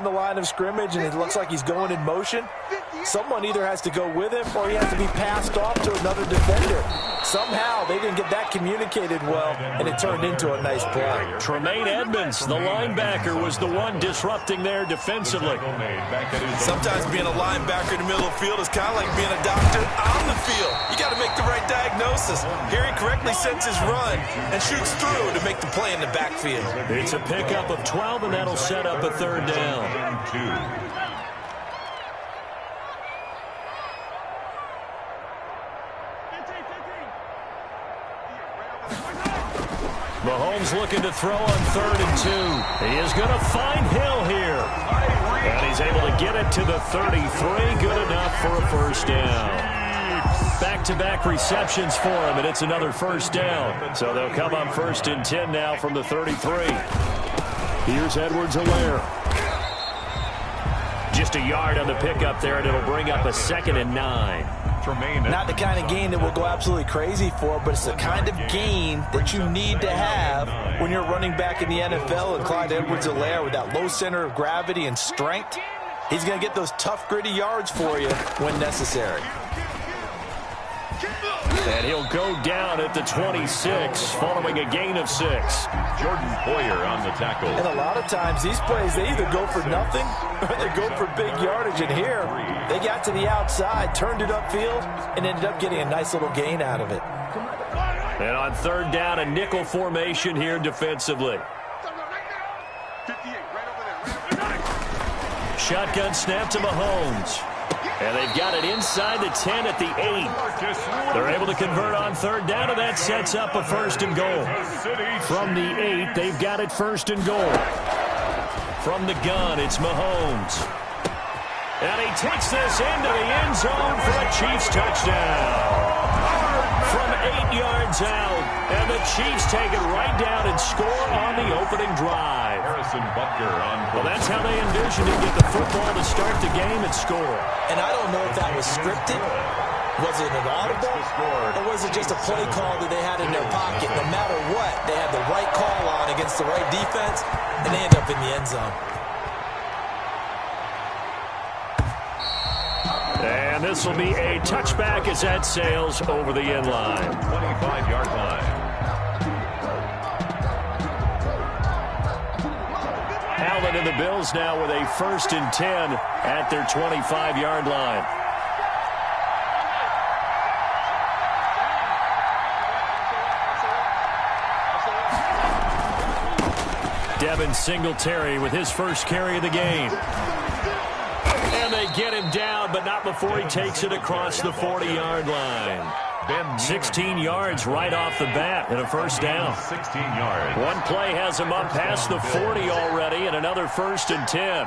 the line of scrimmage and it looks like he's going in motion, someone either has to go with him or he has to be passed off to another defender. Somehow they didn't get that communicated well, and it turned into a nice play. Tremaine Edmonds, the linebacker, was the one disrupting there defensively. Sometimes being a linebacker in the middle of the field is kind of like being a doctor on the field. You got to make the right diagnosis. Here he correctly sets his run and shoots through to make the play in the backfield. It's a pickup of 12, and that'll set up a third down. Mahomes looking to throw on 3rd and 2. He is going to find Hill here. And he's able to get it to the 33. Good enough for a first down. Back-to-back receptions for him, and it's another first down. So they'll come on 1st and 10 now from the 33. Here's Edwards-Helaire. Just a yard on the pickup there, and it'll bring up a 2nd and 9. Not the kind of gain that we'll go absolutely crazy for, but it's the kind of gain that you need to have when you're running back in the NFL. And Clyde Edwards-Helaire, with that low center of gravity and strength, he's going to get those tough, gritty yards for you when necessary. And he'll go down at the 26, following a gain of 6. Jordan Poyer on the tackle. And a lot of times these plays, they either go for nothing or they go for big yardage. And here, they got to the outside, turned it upfield, and ended up getting a nice little gain out of it. And on 3rd down, a nickel formation here defensively. Shotgun snap to Mahomes. And they've got it inside the 10 at the 8. They're able to convert on 3rd down, and that sets up a 1st and goal. From the 8, they've got it 1st and goal. From the gun, it's Mahomes. And he takes this into the end zone for a Chiefs touchdown. From 8 yards out, and the Chiefs take it right down and score on the opening drive. Well, that's how they envisioned it, get the football to start the game and score. And I don't know if that was scripted. Was it an audible? Or was it just a play call that they had in their pocket? No matter what, they had the right call on against the right defense, and they end up in the end zone. And this will be a touchback as that sails over the end line. 25-yard line. Allen and the Bills now with a 1st and 10 at their 25-yard line. Devin Singletary with his first carry of the game. And they get him down, but not before he takes it across the 40-yard line. 16 yards right off the bat and a first down. 16 yards. One play has him up past the 40 already, and another 1st and 10.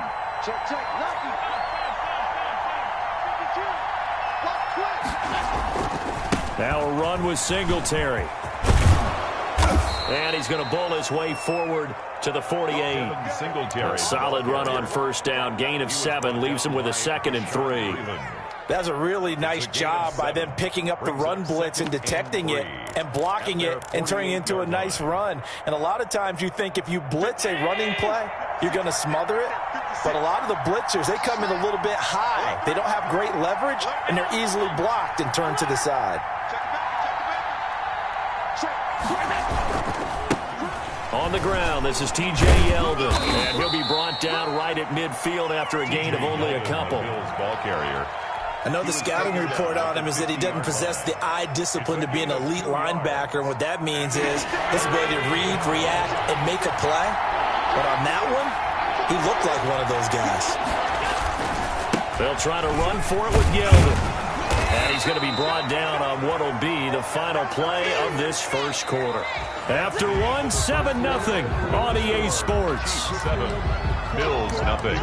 Now a run with Singletary. And he's going to bowl his way forward to the 48. Singletary. A solid run on 1st down. Gain of 7 leaves him with a 2nd and 3. That's a really nice job by them picking up the run blitz and detecting it and blocking it and turning it into a nice run. And a lot of times you think if you blitz a running play, you're going to smother it. But a lot of the blitzers, they come in a little bit high. They don't have great leverage, and they're easily blocked and turned to the side. On the ground, this is T.J. Yeldon, and he'll be brought down right at midfield after a gain of only a couple. Ball carrier. I know the scouting report on him is that he doesn't possess the eye discipline to be an elite linebacker, and what that means is his ability to read, react, and make a play. But on that one, he looked like one of those guys. They'll try to run for it with Yeldon. And he's going to be brought down on what will be the final play of this first quarter. After one, 7-0 on EA Sports. 7. Bills, nothing.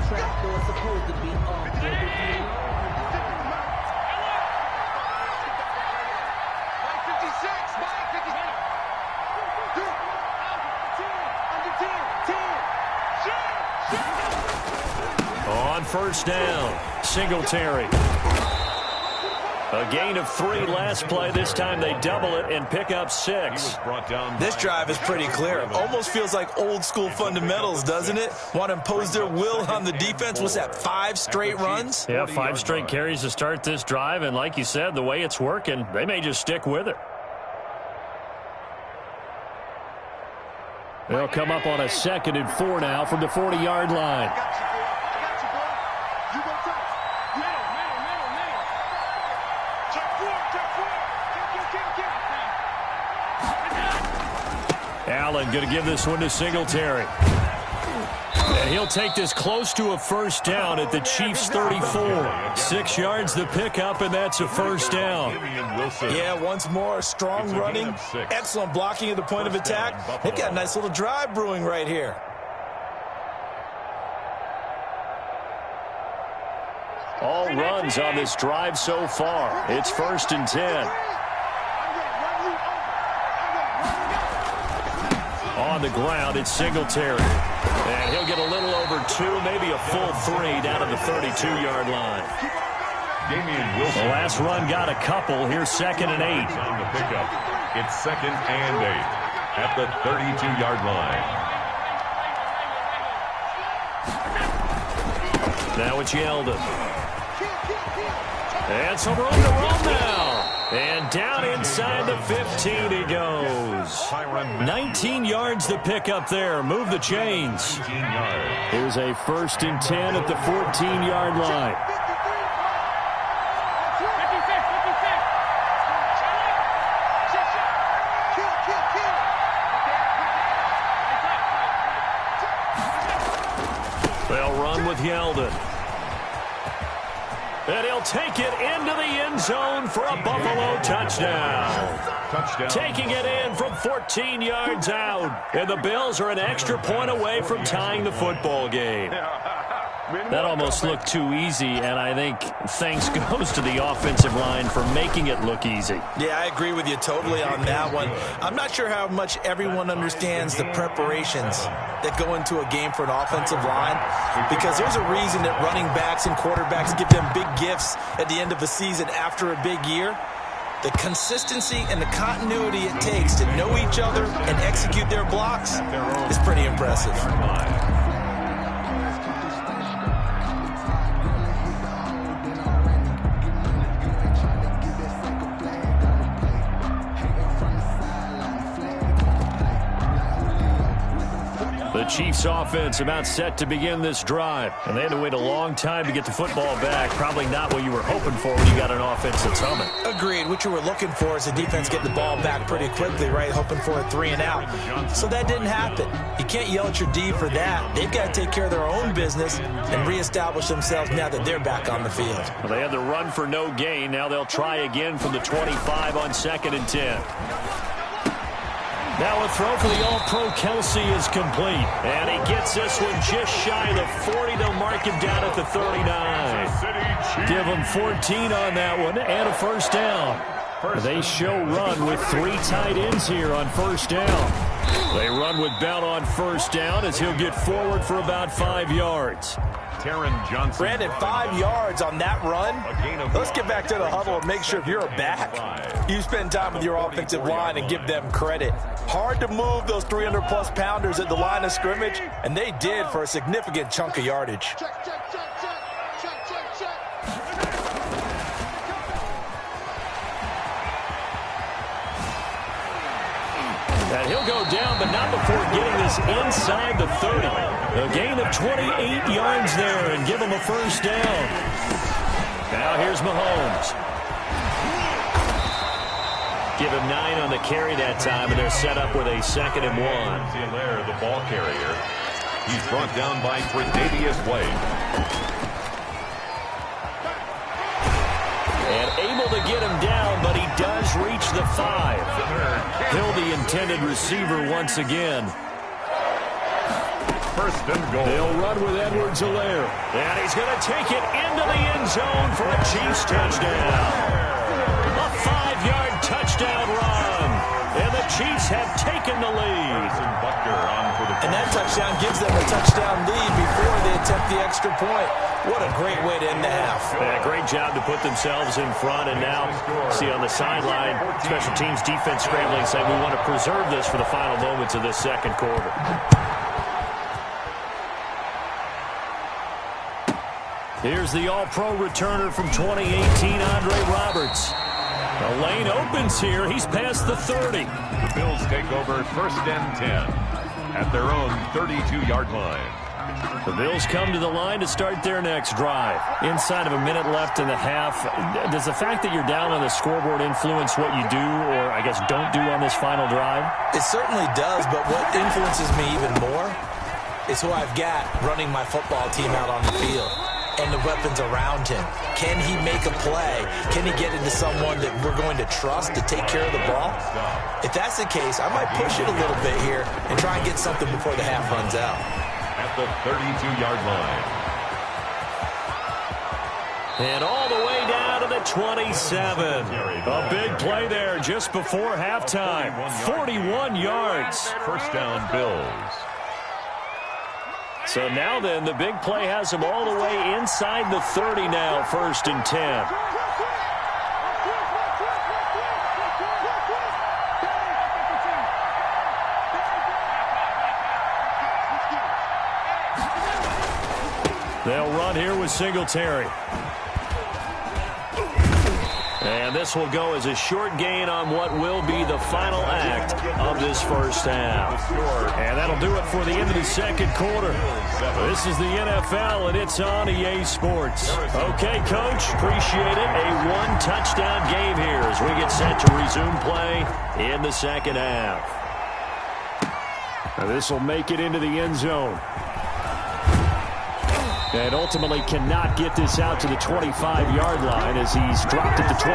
On 1st down, Singletary. A gain of 3 last play. This time they double it and pick up 6. This drive is pretty clear. Almost feels like old school fundamentals, doesn't it? Want to impose their will on the defense. What's that, 5 straight runs? Yeah, 5 straight carries to start this drive. And like you said, the way it's working, they may just stick with it. They'll come up on a 2nd and 4 now from the 40-yard line. Allen going to give this one to Singletary. And he'll take this close to a first down at the Chiefs' 34. 6 yards the pickup, and that's a first down. Yeah, once more, strong running, excellent blocking at the point of attack. They've got a nice little drive brewing right here. All runs on this drive so far. It's 1st and 10. On the ground, it's Singletary. And he'll get a little over 2, maybe a full 3 down to the 32-yard line. The last run got a couple. Here's 2nd and 8. On the pickup, it's 2nd and 8 at the 32-yard line. Now it's Yeldon. And some room to run now. And down inside the 15 he goes. 19 yards to pick up there. Move the chains. Here's a 1st and 10 at the 14-yard line. They'll run with Yeldon. And he'll take it into the end zone for a Buffalo touchdown. Taking it in from 14 yards out. And the Bills are an extra point away from tying the football game. That almost looked too easy, and I think thanks goes to the offensive line for making it look easy. Yeah, I agree with you totally on that one. I'm not sure how much everyone understands the preparations that go into a game for an offensive line, because there's a reason that running backs and quarterbacks give them big gifts at the end of a season after a big year. The consistency and the continuity it takes to know each other and execute their blocks is pretty impressive. The Chiefs offense about set to begin this drive. And they had to wait a long time to get the football back. Probably not what you were hoping for when you got an offense that's humming. Agreed. What you were looking for is the defense getting the ball back pretty quickly, right? Hoping for a 3 and out. So that didn't happen. You can't yell at your D for that. They've got to take care of their own business and reestablish themselves now that they're back on the field. Well, they had the run for no gain. Now they'll try again from the 25 on 2nd and 10. Now a throw for the All-Pro Kelsey is complete. And he gets this one just shy of the 40. They'll mark him down at the 39. Give him 14 on that one and a first down. They show run with 3 tight ends here on first down. They run with Bell on first down as he'll get forward for about 5 yards. Brandon, 5 yards on that run. Let's get back to the huddle and make sure if you're a back, you spend time with your offensive line and give them credit. Hard to move those 300-plus pounders at the line of scrimmage, and they did for a significant chunk of yardage. And he'll go down, but not before getting this inside the 30. A gain of 28 yards there and give him a first down. Now here's Mahomes. Give him 9 on the carry that time, and they're set up with a 2nd and 1. The ball carrier. He's brought down by Tre'Davious White. And able to get him down, but he does reach the 5. Hill, the intended receiver once again. 1st and goal. They'll run with Edwards-Helaire. And he's going to take it into the end zone for a Chiefs touchdown. A 5-yard touchdown run. And the Chiefs have taken the lead. And that touchdown gives them a touchdown lead before they attempt the extra point. What a great way to end the half. Yeah, great job to put themselves in front. And now, see on the sideline, special teams defense scrambling, saying we want to preserve this for the final moments of this second quarter. Here's the All-Pro returner from 2018, Andre Roberts. The lane opens here. He's past the 30. The Bills take over 1st and 10 at their own 32-yard line. The Bills come to the line to start their next drive. Inside of a minute left in the half, does the fact that you're down on the scoreboard influence what you do or, I guess, don't do on this final drive? It certainly does, but what influences me even more is who I've got running my football team out on the field and the weapons around him. Can he make a play? Can he get into someone that we're going to trust to take care of the ball? If that's the case, I might push it a little bit here and try and get something before the half runs out. At the 32-yard line. And all the way down to the 27. A big play there just before halftime. 41 yards. 1st down, Bills. So now then, the big play has them all the way inside the 30 now, 1st and 10. They'll run here with Singletary. And this will go as a short gain on what will be the final act of this first half. And that'll do it for the end of the second quarter. This is the NFL, and it's on EA Sports. Okay, Coach, appreciate it. A one-touchdown game here as we get set to resume play in the second half. Now this will make it into the end zone. And ultimately cannot get this out to the 25-yard line as he's dropped at the 23.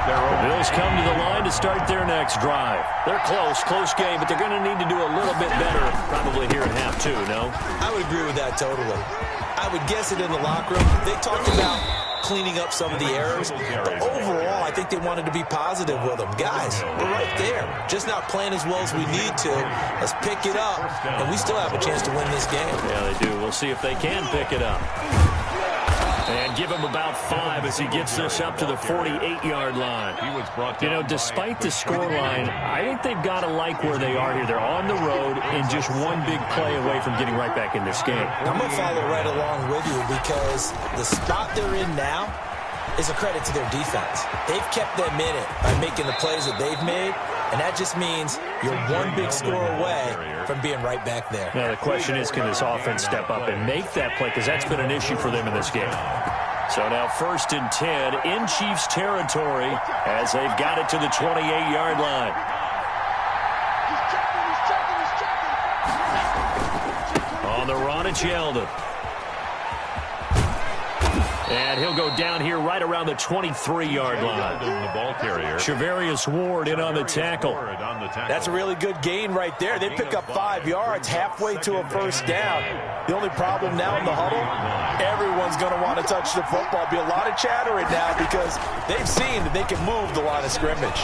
The Bills come to the line to start their next drive. They're close game, but they're going to need to do a little bit better probably here in half two, no? I would agree with that totally. I would guess it in the locker room. They talked about cleaning up some of the errors, but overall, I think they wanted to be positive with them. Guys, we're right there. Just not playing as well as we need to. Let's pick it up, and we still have a chance to win this game. Yeah, they do. We'll see if they can pick it up. And give him about 5 as he gets this up to the 48-yard line. You know, despite the scoreline, I think they've got to like where they are here. They're on the road and just one big play away from getting right back in this game. I'm going to follow right along with you because the spot they're in now is a credit to their defense. They've kept them in it by making the plays that they've made, and that just means you're one big score away from being right back there. Now, the question is, can this offense step up and make that play? Because that's been an issue for them in this game. So now 1st and 10 in Chiefs territory as they've got it to the 28-yard line. On the run, it's Yeldon. And he'll go down here right around the 23-yard line. Shavarius Ward in on the tackle. That's a really good gain right there. They pick up 5 yards halfway to a first down. The only problem now in the huddle, everyone's going to want to touch the football. Be a lot of chatter right now because they've seen that they can move the line of scrimmage.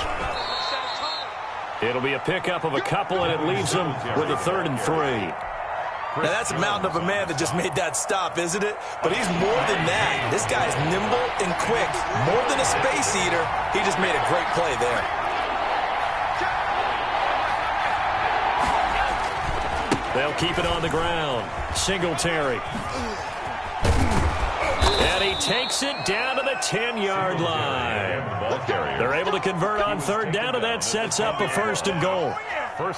It'll be a pickup of a couple, and it leaves them with a 3rd and 3. Now, that's a mountain of a man that just made that stop, isn't it? But he's more than that. This guy's nimble and quick. More than a space eater, he just made a great play there. They'll keep it on the ground. Singletary. And he takes it down to the 10-yard line. They're able to convert on 3rd down, and that sets up a 1st and goal.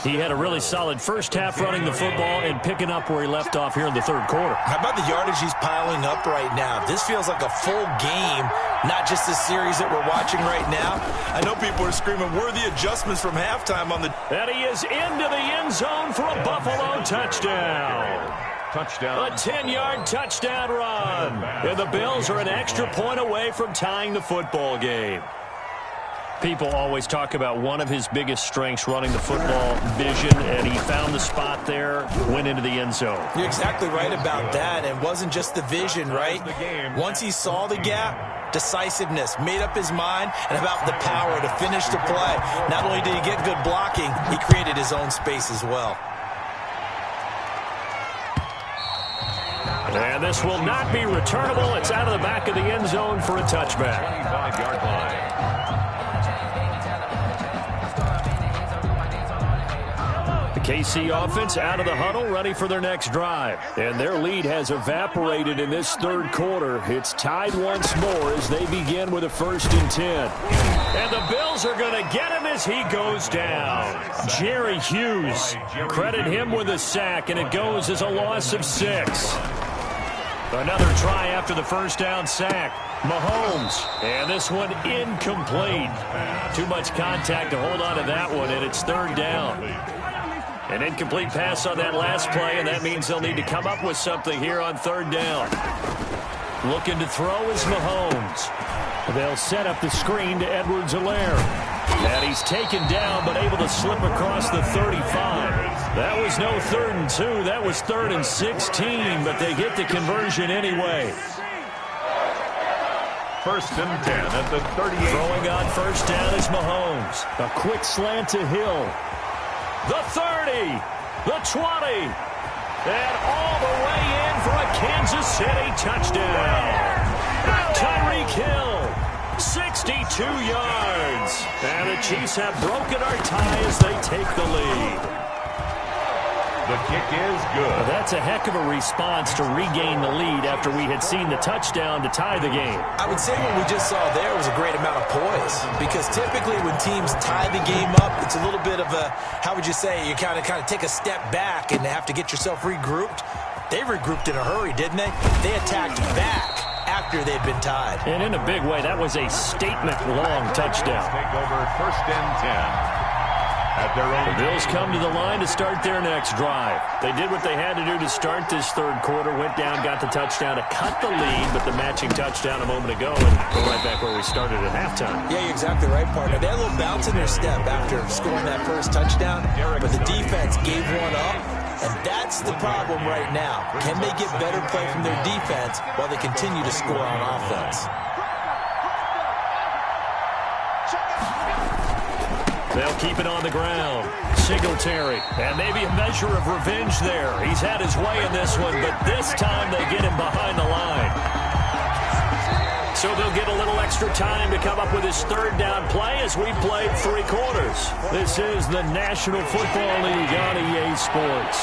He had a really solid first half running the football and picking up where he left off here in the 3rd quarter. How about the yardage he's piling up right now? This feels like a full game, not just the series that we're watching right now. I know people are screaming, worthy adjustments from halftime on the... And he is into the end zone for a Buffalo touchdown. A 10-yard touchdown run. And the Bills are an extra point away from tying the football game. People always talk about one of his biggest strengths, running the football, vision, and he found the spot there, went into the end zone. You're exactly right about that. It wasn't just the vision, right? Once he saw the gap, decisiveness, made up his mind, and about the power to finish the play. Not only did he get good blocking, he created his own space as well. And this will not be returnable. It's out of the back of the end zone for a touchback. 25-yard line. The KC offense out of the huddle, ready for their next drive. And their lead has evaporated in this third quarter. It's tied once more as they begin with a 1st and 10. And the Bills are going to get him as he goes down. Jerry Hughes, credit him with a sack, and it goes as a loss of 6. Another try after the first down sack. Mahomes, and this one incomplete. Too much contact to hold on to that one, and it's 3rd down. An incomplete pass on that last play, and that means they'll need to come up with something here on 3rd down. Looking to throw is Mahomes. They'll set up the screen to Edwards-Helaire. And he's taken down, but able to slip across the 35. That was no 3rd and 2. That was 3rd and 16, but they get the conversion anyway. 1st and 10 at the 38. Throwing on 1st down is Mahomes. A quick slant to Hill. The 30, the 20, and all the way in for a Kansas City touchdown. Tyreek Hill. 62 yards. And the Chiefs have broken our tie as they take the lead. The kick is good. Well, that's a heck of a response to regain the lead after we had seen the touchdown to tie the game. I would say what we just saw there was a great amount of poise, because typically when teams tie the game up, it's a little bit of a, how would you say, you kind of take a step back and have to get yourself regrouped. They regrouped in a hurry, didn't they? They attacked back after they'd been tied. And in a big way, that was a statement-long touchdown. Take over 1st and 10. At their own. The Bills come to the line to start their next drive. They did what they had to do to start this 3rd quarter, went down, got the touchdown to cut the lead, but the matching touchdown a moment ago, and go right back where we started at halftime. Yeah, you're exactly right, partner. They had a little bounce in their step after scoring that first touchdown, but the defense gave one up. And that's the problem right now. Can they get better play from their defense while they continue to score on offense? They'll keep it on the ground. Singletary. And maybe a measure of revenge there. He's had his way in this one, but this time they get him behind the line. So they'll get a little extra time to come up with his 3rd down play as we played 3 quarters. This is the National Football League on EA Sports.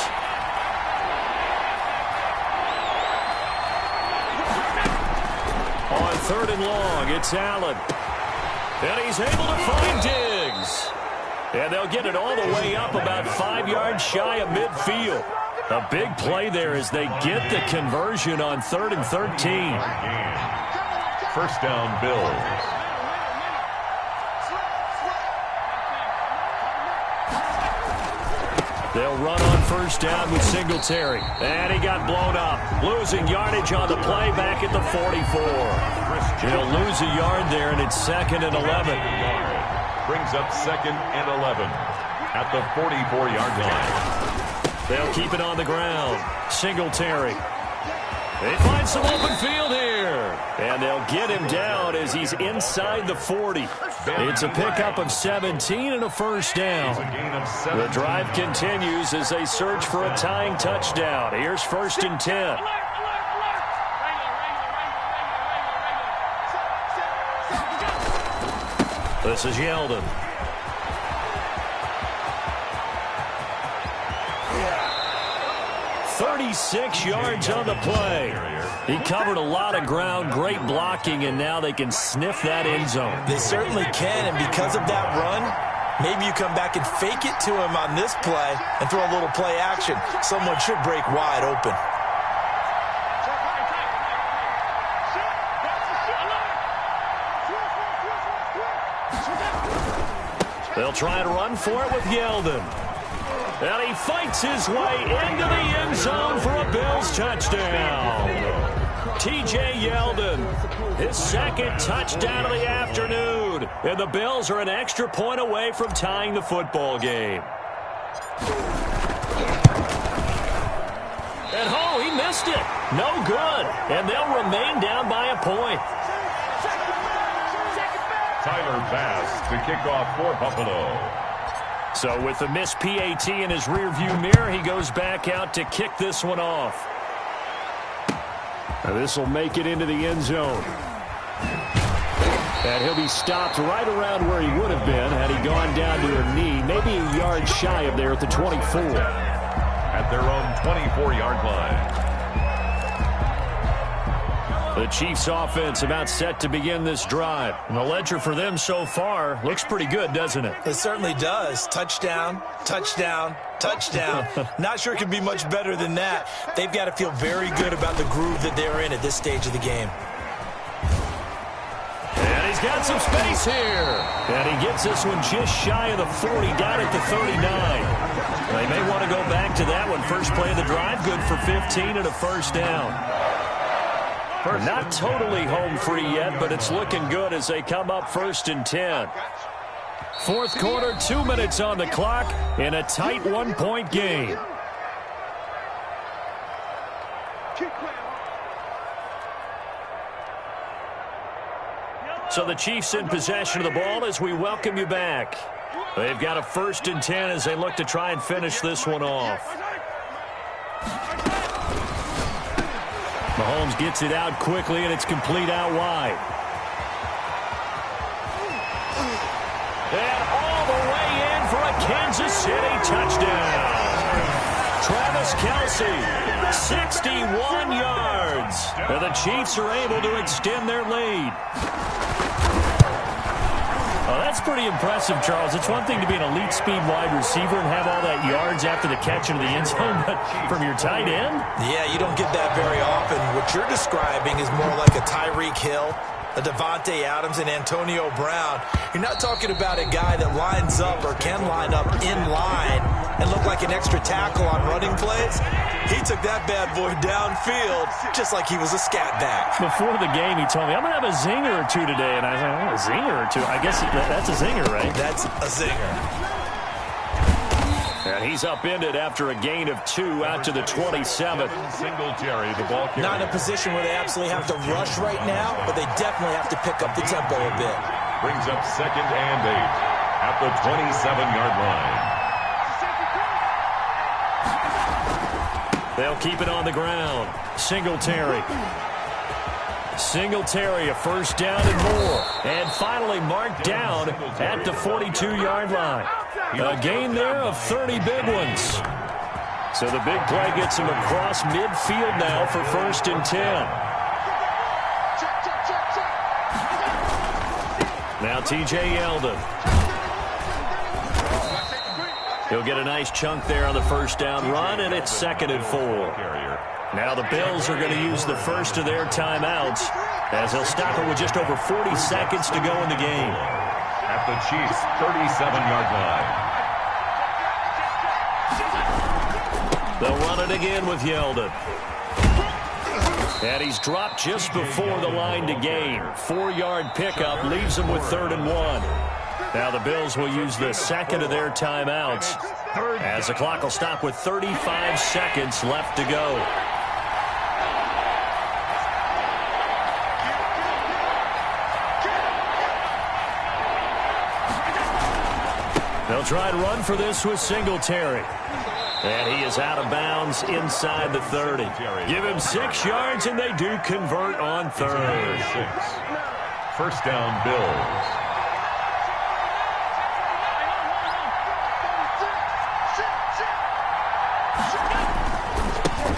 On 3rd and long, it's Allen. And he's able to find Diggs. And they'll get it all the way up about 5 yards shy of midfield. A big play there as they get the conversion on 3rd and 13. 1st down, Bills. They'll run on 1st down with Singletary. And he got blown up. Losing yardage on the play back at the 44. He'll lose a yard there, and it's 2nd and 11. Brings up 2nd and 11 at the 44-yard line. They'll keep it on the ground. Singletary. They find some open field here. And they'll get him down as he's inside the 40. It's a pickup of 17 and a 1st down. The drive continues as they search for a tying touchdown. Here's 1st and 10. This is Yeldon. Six yards on the play. He covered a lot of ground, great blocking, and now they can sniff that end zone. They certainly can, and because of that run, maybe you come back and fake it to him on this play and throw a little play action. Someone should break wide open. They'll try to run for it with Yeldon. And he fights his way into the end zone for a Bills touchdown. T.J. Yeldon, his 2nd touchdown of the afternoon. And the Bills are an extra point away from tying the football game. And he missed it. No good. And they'll remain down by a point. Tyler Bass to kick off for Buffalo. So with the missed PAT in his rearview mirror, he goes back out to kick this one off. This will make it into the end zone. And he'll be stopped right around where he would have been had he gone down to a knee, maybe a yard shy of there at the 24. At their own 24-yard line. The Chiefs offense about set to begin this drive. And the ledger for them so far looks pretty good, doesn't it? It certainly does. Touchdown, touchdown, touchdown. Not sure it could be much better than that. They've got to feel very good about the groove that they're in at this stage of the game. And he's got some space here. And he gets this one just shy of the 40, down at the 39. They may want to go back to that one. First play of the drive, good for 15 and a first down. Not totally home free yet, but it's looking good as they come up 1st and 10. Fourth quarter, 2 minutes on the clock in a tight 1-point game. So the Chiefs in possession of the ball as we welcome you back. They've got a 1st and 10 as they look to try and finish this one off. Mahomes gets it out quickly, and it's complete out wide. And all the way in for a Kansas City touchdown. Travis Kelce, 61 yards. And the Chiefs are able to extend their lead. Well, that's pretty impressive, Charles. It's one thing to be an elite speed wide receiver and have all that yards after the catch into the end zone, but from your tight end? Yeah, you don't get that very often. What you're describing is more like a Tyreek Hill, a Devontae Adams, and Antonio Brown. You're not talking about a guy that lines up or can line up in line and look like an extra tackle on running plays. He took that bad boy downfield just like he was a scat back. Before the game, he told me, I'm going to have a zinger or two today. And I was like, oh, a zinger or two? I guess that's a zinger, right? That's a zinger. And he's upended after a gain of 2 out to the 27. Singletary, the ball carrier. Not in a position where they absolutely have to rush right now, but they definitely have to pick up the tempo a bit. Brings up 2nd and 8 at the 27-yard line. They'll keep it on the ground. Singletary. Singletary, a first down and more. And finally marked down at the 42-yard line. A gain there of 30 big ones. So the big play gets him across midfield now for 1st and 10. Now T.J. Yeldon. He'll get a nice chunk there on the first down run, and it's 2nd and 4. Now the Bills are going to use the first of their timeouts as they'll stop it with just over 40 seconds to go in the game. At the Chiefs' 37-yard line. They'll run it again with Yeldon. And he's dropped just before the line to gain. 4-yard pickup leaves them with 3rd and 1. Now the Bills will use the second of their timeouts as the clock will stop with 35 seconds left to go. They'll try to run for this with Singletary. And he is out of bounds inside the 30. Give him 6 yards, and they do convert on 3rd. 6. First down, Bills.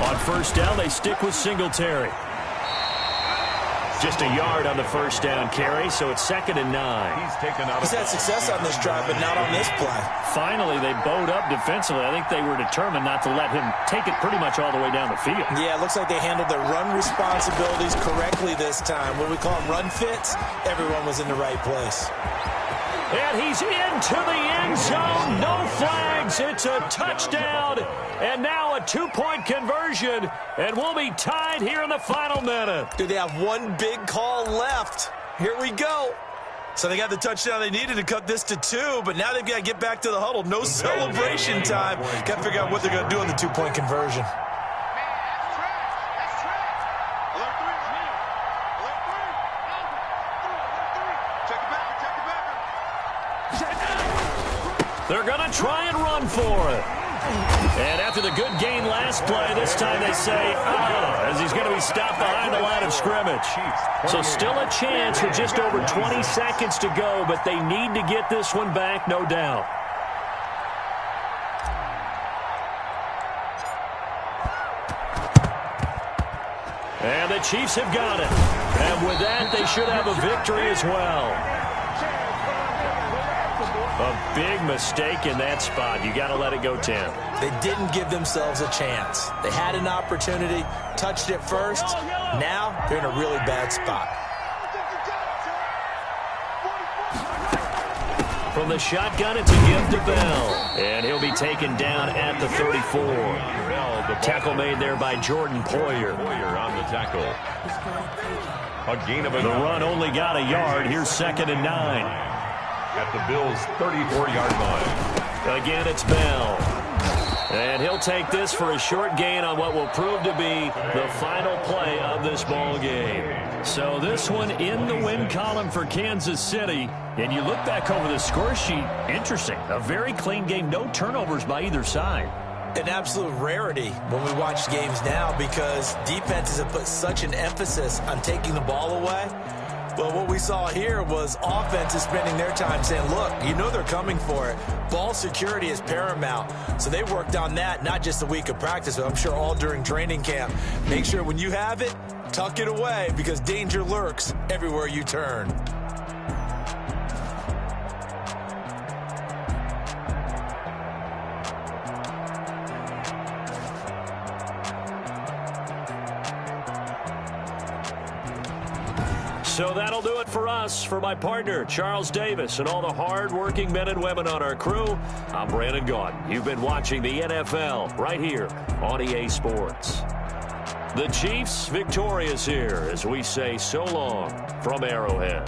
On first down, they stick with Singletary. Just a yard on the first down carry, so it's 2nd and 9. He's had success on this drive, but not on this play. Finally, they bowed up defensively. I think they were determined not to let him take it pretty much all the way down the field. Yeah, it looks like they handled their run responsibilities correctly this time. What we call them run fits, everyone was in the right place. And he's into the end zone. No flags. It's a touchdown. And now a 2-point conversion. And we'll be tied here in the final minute. Do they have one big call left? Here we go. So they got the touchdown they needed to cut this to 2, but now they've got to get back to the huddle. No celebration time. Got to figure out what they're going to do on the 2-point conversion. They're going to try and run for it. And after the good gain last play, this time they say, as he's going to be stopped behind the line of scrimmage. So still a chance with just over 20 seconds to go, but they need to get this one back, no doubt. And the Chiefs have got it. And with that, they should have a victory as well. A big mistake in that spot. You got to let it go 10. They didn't give themselves a chance. They had an opportunity, touched it first. Now they're in a really bad spot. From the shotgun, it's a give to Bell. And he'll be taken down at the 34. Tackle made there by Jordan Poyer. Poyer on the tackle. A gain of a The run only got a yard. Here's 2nd and 9. At the Bills' 34-yard line. Again, it's Bell. And he'll take this for a short gain on what will prove to be the final play of this ball game. So this one in the win column for Kansas City. And you look back over the score sheet, interesting. A very clean game, no turnovers by either side. An absolute rarity when we watch games now because defenses have put such an emphasis on taking the ball away. But what we saw here was offenses spending their time saying, look, you know they're coming for it. Ball security is paramount. So they worked on that, not just a week of practice, but I'm sure all during training camp. Make sure when you have it, tuck it away because danger lurks everywhere you turn. So that'll do it for us. For my partner, Charles Davis, and all the hard-working men and women on our crew, I'm Brandon Gaudin. You've been watching the NFL right here on EA Sports. The Chiefs victorious here as we say so long from Arrowhead.